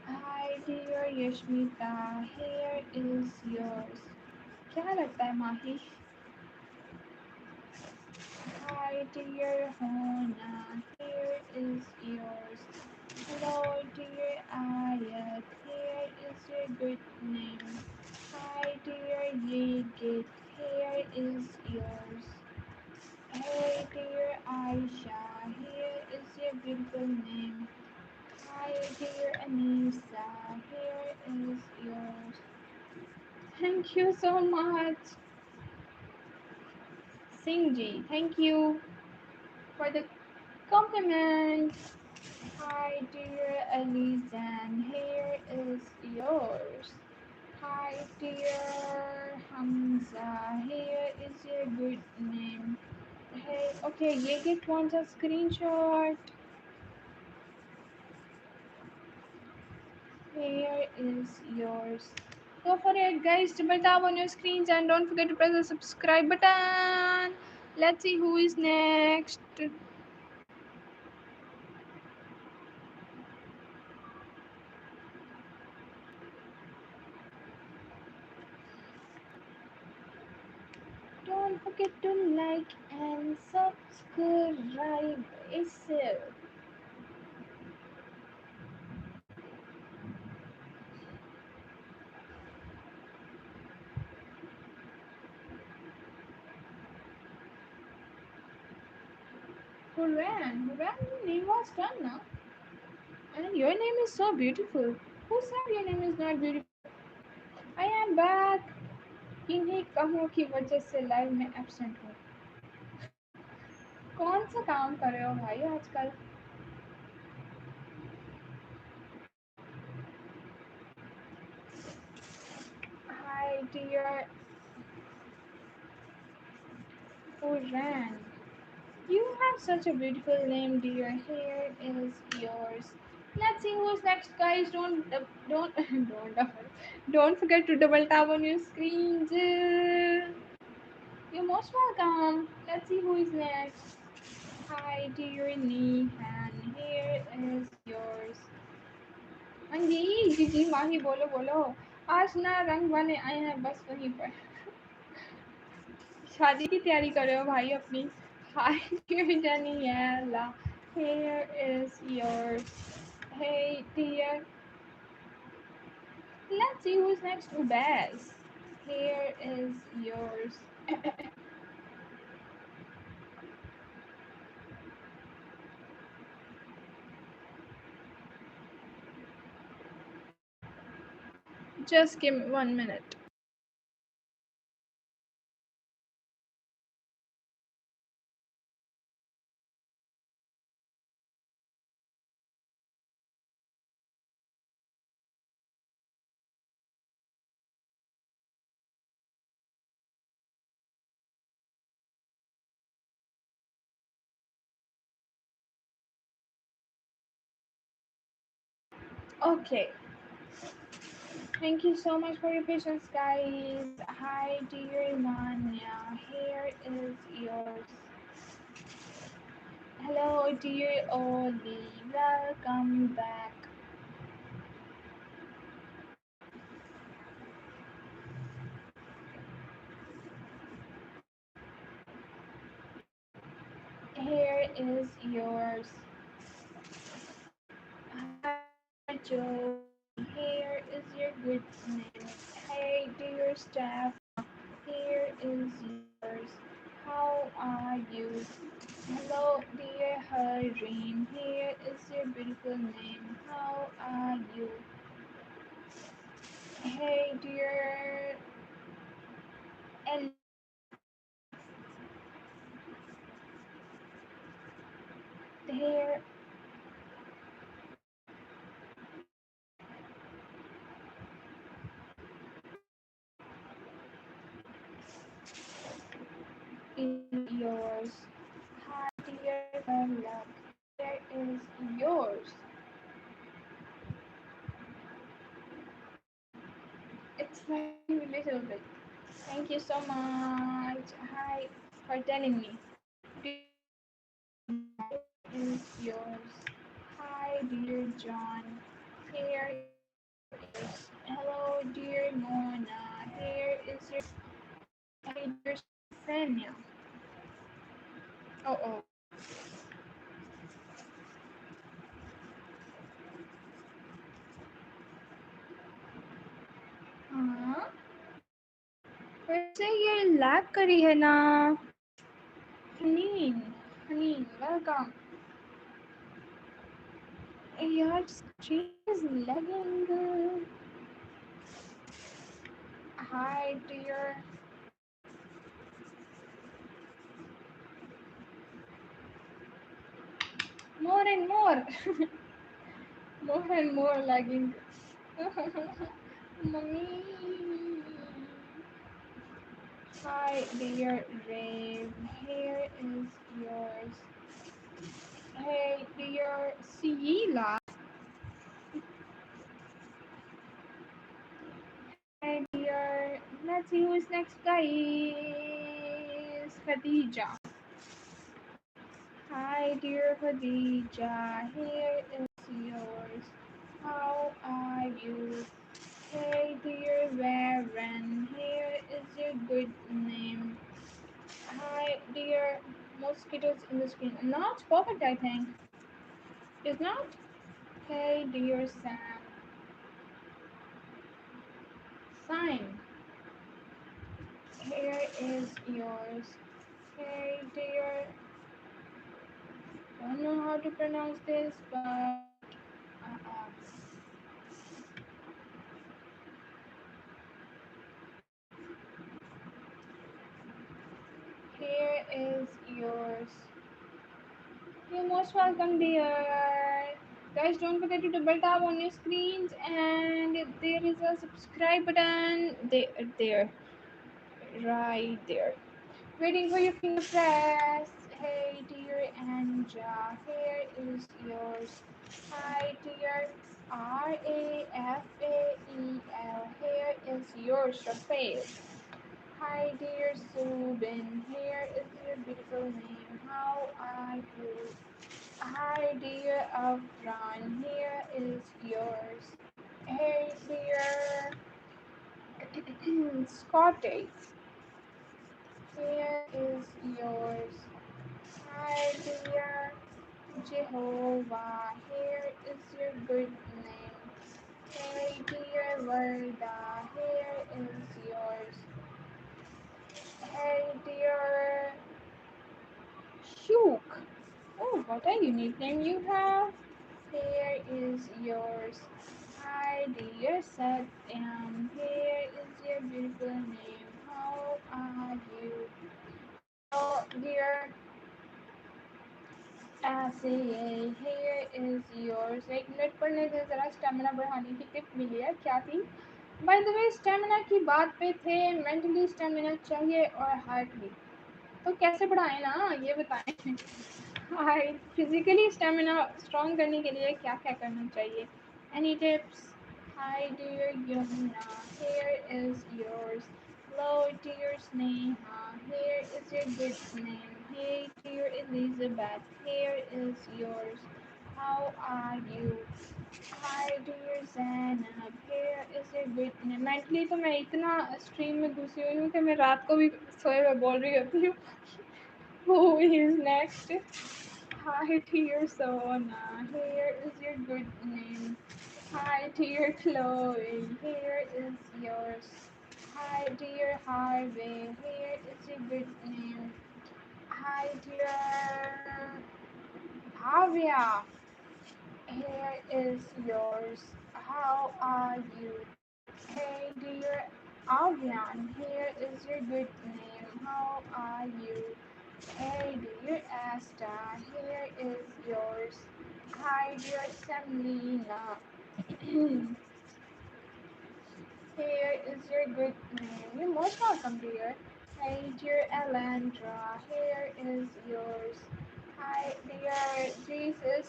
Hi, dear Yashmita. Here is yours. क्या लगता है माही? Hi, dear Hona. Here is yours. Hello, dear Ayat. Here is your good name. Hi, dear Yigit. Here is yours. Hey, dear Aisha. Here is your beautiful name. Hi, dear Anisa. Here is yours. Thank you so much, Singh. Thank you for the compliment. Hi, dear Alizan. Here is yours. Hi, dear Hamza. Here is your good name. Hey, okay, Yegit wants a screenshot. Here is yours. Go for it, guys. Double tap on your screens and don't forget to press the subscribe button. Let's see who is next. Don't forget to like and subscribe. Isel. Huran. Huran, your name was done now. And your name is so beautiful. Who said your name is not beautiful? I am back. इन्हीं कामों की वजह से live में absent हूँ. कौन सा काम कर रहे हो भाई आजकल? Hi dear Huran. You have such a beautiful name, dear. Here is yours. Let's see who's next, guys. Don't don't forget to double tap on your screens. You're most welcome. Let's see who is next. Hi, dear Nihan. Here is yours. हाँ जी जी माही बोलो बोलो आज ना रंग वाले आए हैं बस वहीं पर शादी की तैयारी कर रहे हो भाई अपनी Hi dear Daniela, here is yours. Hey dear, let's see who's next. Ubez, here is yours. Just give me 1 minute. Okay, thank you so much for your patience, guys. Hi dear Manya, here is yours. Hello dear Oli, welcome back. Here is yours. Hi dear Joey, here is your good name. Hey dear Steph, here is yours. How are you? Hello dear Hareen, here is your beautiful name. How are you? Hey dear Alex, here is yours. Hi dear Love, here is yours. It's lagging a little bit. Thank you so much. Hi for telling me. Is yours. Hi, dear John. Here is. Hello, dear Mona. Here is your. Hey, dear Senya. Oh, oh. हाँ वैसे ये lag करी है ना Haneen Haneen welcome यार stream is lagging hi dear more and more more and more lagging mommy hi dear Rave here is yours hey dear Sheila hi dear let's see who's next guys Khadija hi dear Khadija here is yours how are you hey dear Warren here is your good name hi dear mosquitoes in the screen not perfect I think is not hey dear Sam sign here is yours hey dear don't know how to pronounce this but here is yours you're most welcome dear guys don't forget to double tap on your screens and there is a subscribe button there right there waiting for your finger press hey dear Anja, here is yours. Hi dear Rafael, here is yours, Rafael. Hi dear Subin, here is your beautiful name. How are you? Hi dear Afran, here is yours. Hey dear Scotty, here is yours. Hi dear Jehovah, here is your good name. Hey dear Verda, here is yours. Hey dear Shook. Oh, what a unique name you have. Here is yours. Hi dear Satyam, here is your beautiful name. How are you? Hello dear ऐसे here is yours. एक minute पढ़ने से ज़रा stamina बढ़ाने की tip मिली है, क्या थी? बाय द वे स्टेमिना की बात पे थे, मेंटली स्टेमिना चाहिए और हार्ट भी, तो कैसे बढ़ाएं ना, ये बताएं। हार्ट फिजिकली स्टेमिना स्ट्रॉन्ग करने के लिए क्या क्या करना चाहिए? Any tips? Hi dear Yamuna, here is yours. Hello dear Sneha, here is your good name. Hey dear Elizabeth, here is yours. How are you? Hi dear Zainab, here is your good name. Mentally तो मैं इतना stream में घुसी हुई हूँ कि मैं रात को भी सोए हुए बोल रही होती हूँ। Who is next? Hi dear Sona, here is your good name. Hi dear Chloe, here is yours. Hi dear Harvey, here is your good name. Hi dear Havia, here is yours. How are you? Hey dear Avian, here is your good name. How are you? Hey dear Asta, here is yours. Hi dear Semlina, here is your good name. You're most welcome, dear. Hey dear Elandra, here is yours. Hi dear Jesus,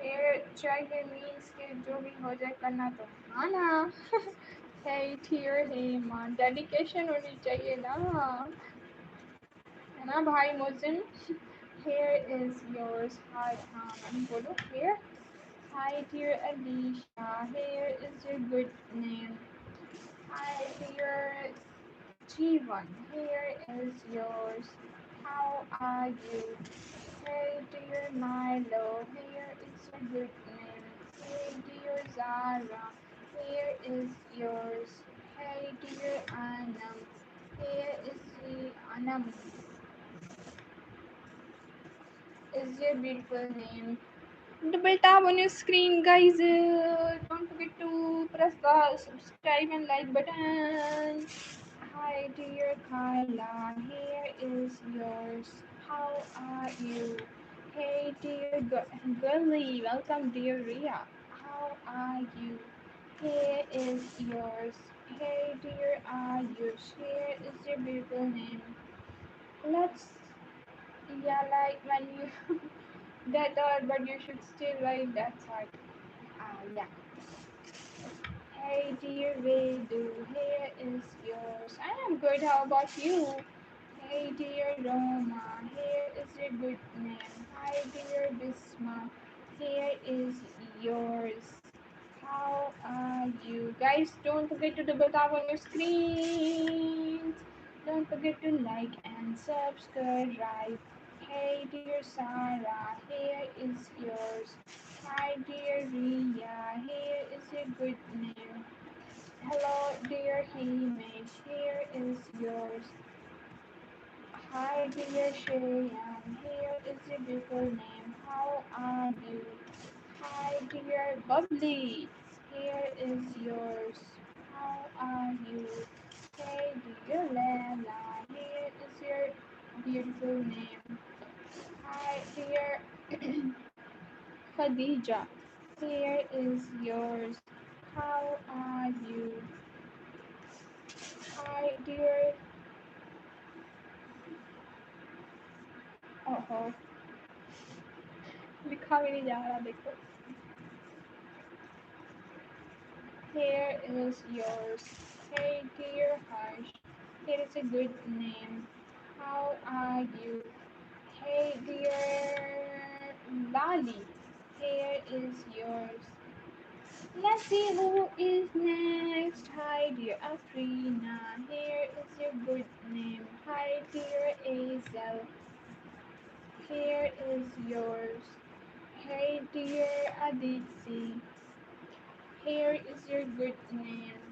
here चाहिए means कि जो भी हो जाए करना तो हाँ ना। Hey dear Hema, dedication होनी चाहिए ना, है ना भाई Mohsin? Here is yours. Hi, बोलो here. Hi dear Alicia, here is your good name. Hi dear Jeevan, here is yours. How are you? Hey dear Milo, here is your good name. Hey dear Zara, here is yours. Hey dear Anam, here is the Anam is your beautiful name. Double tap on your screen, guys. Don't forget to press the subscribe and like button. Hi dear Carla, here is yours. How are you? Hey dear Gully, welcome dear Ria. How are you? Here is yours. Hey dear Ayush, here is your beautiful name. Let's, yeah, like when you that all, but you should still write that part. Yeah. Hey dear Vedu, here is yours. I am good, how about you? Hey dear Roma, here is your good name. Hi dear Bisma, here is yours. How are you? Guys, don't forget to double tap on your screens. Don't forget to like and subscribe. Hey dear Sarah, here is yours. Hi dear Ria, here is your good name. Hello dear Hamish, here is yours. Hi dear Cheyenne, here is your beautiful name. How are you? Hi dear Bubbly, here is yours. How are you? Hey dear Lala, here is your beautiful name. Hi dear Khadija, here is yours. How are you? Hi dear, oh, लिखा भी नहीं जा रहा देखो. Here is yours. Hey dear Harsh, here is a good name. How are you? Hey dear Lali, here is yours. Let's see who is next. Hi dear Afrina, here is your good name. Hi dear Azel, here is yours. Hey dear Aditsi, here is your good name.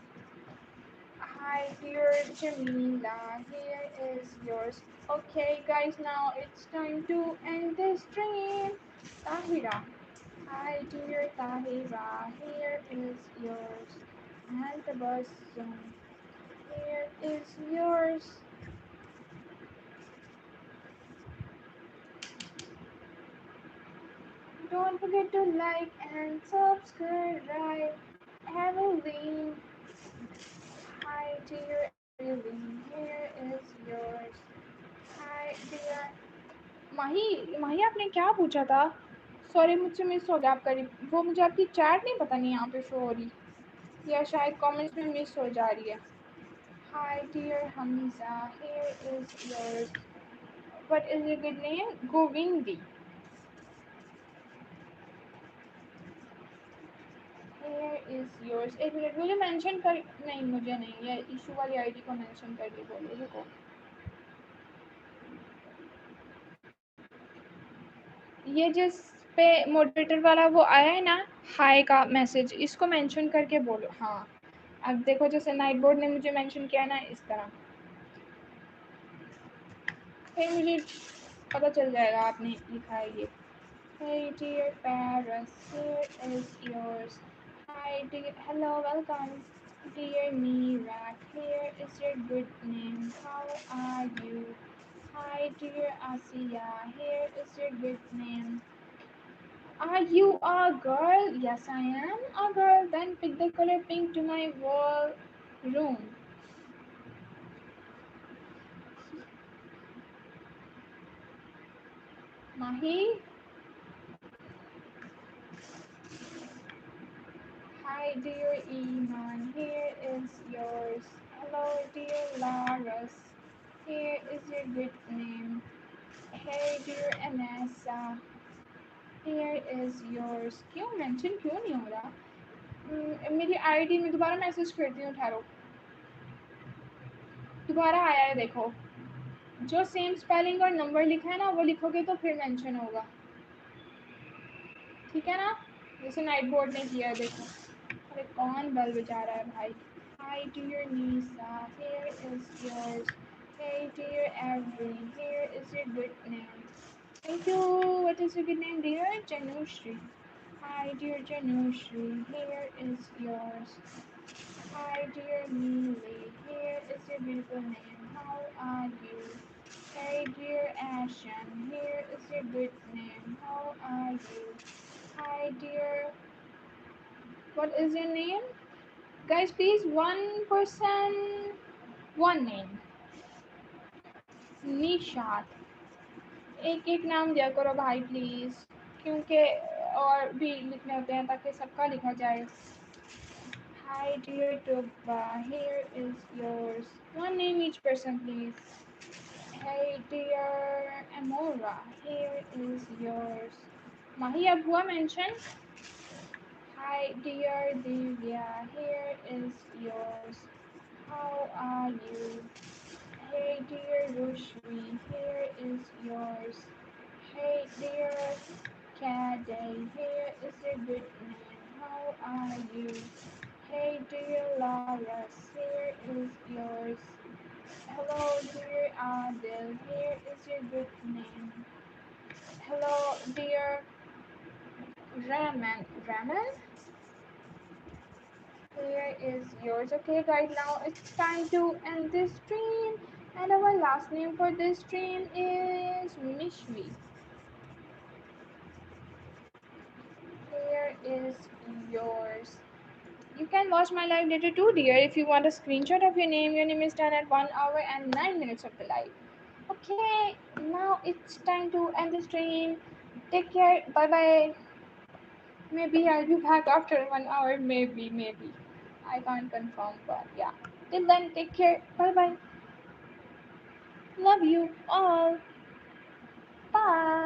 Hi dear Jamila, here is yours. Okay guys, now it's time to end the stream. Tahira. Hi dear Tahira, here is yours. And the bus zone, here is yours. Don't forget to like and subscribe. Evelyn, hi dear Evelyn, here is yours. Hi dear माही माही आपने क्या पूछा था? Sorry मुझसे miss हो गया आपका वो मुझे आपकी चैट नहीं पता नहीं यहाँ पे शो हो रही या शायद कमेंट्स में मिस हो जा रही है. Hi dear Hamza, here is yours. What is your good name? Govindi. Here is yours. एक मिनट मुझे मेंशन कर नहीं मुझे नहीं ये इशू वाली आईडी को मेंशन कर दी बोलो रुको. ये जिस पे मॉडरेटर वाला वो आया है ना हाय का मैसेज इसको मेंशन करके बोलो. हाँ अब देखो जैसे नाइट बोर्ड ने मुझे मेंशन किया ना इस तरह फिर मुझे पता चल जाएगा आपने लिखा है ये. Hey dear Paris, here is yours. Hi dear, hello, welcome. Dear Mira, here is your good name. How are you? Hi dear Asiya, here is your good name. Are you a girl? Yes, I am a girl. Then pick the color pink to my wall room. Mahi, hi dear Iman, here is yours. Hello dear Laras, here is your good name. Hey dear Anessa, here is yours. क्यों mention क्यों नहीं हो रहा? मेरी ID में दोबारा message करती हूँ ठहरो. दोबारा आया है देखो. जो सेम स्पेलिंग और नंबर लिखा है ना वो लिखोगे तो फिर मेंशन होगा. ठीक है ना जैसे नाइट बोर्ड ने किया है देखो. अरे कौन बल बजा रहा है भाई. Hi dear Nisa, here is yours. Hey dear Avery, here is your good name. Thank you. What is your good name dear? Janushri. Hi dear Janushri, here is yours. Hi dear Neely, here is your beautiful name. How are you? Hey dear Ashen, here is your good name. How are you? Hi dear, what is your name? Guys, please, one person, one name. Nishat. एक एक नाम दिया करो भाई please क्योंकि और भी लिखने होते हैं ताकि सबका लिखा जाए. Hi dear Tuba, here is yours. One name each person please. Hey dear Amora, here is yours. Mahi ab hua mention. Hi dear Divya, here is yours. How are you? Hey dear Rushri, here is yours. Hey dear Kade, here is your good name. How are you? Hey dear Laras, here is yours. Hello dear Adil, here is your good name. Hello dear Raman, here is yours. Okay guys, now it's time to end this stream. And our last name for this stream is Mishri. Here is yours. You can watch my live later too, dear. If you want a screenshot of your name is done at 1 hour and 9 minutes of the live. Okay, now it's time to end the stream. Take care. Bye bye. Maybe I'll be back after 1 hour. Maybe. I can't confirm, but yeah. Till then, take care. Bye bye. Love you all. Bye.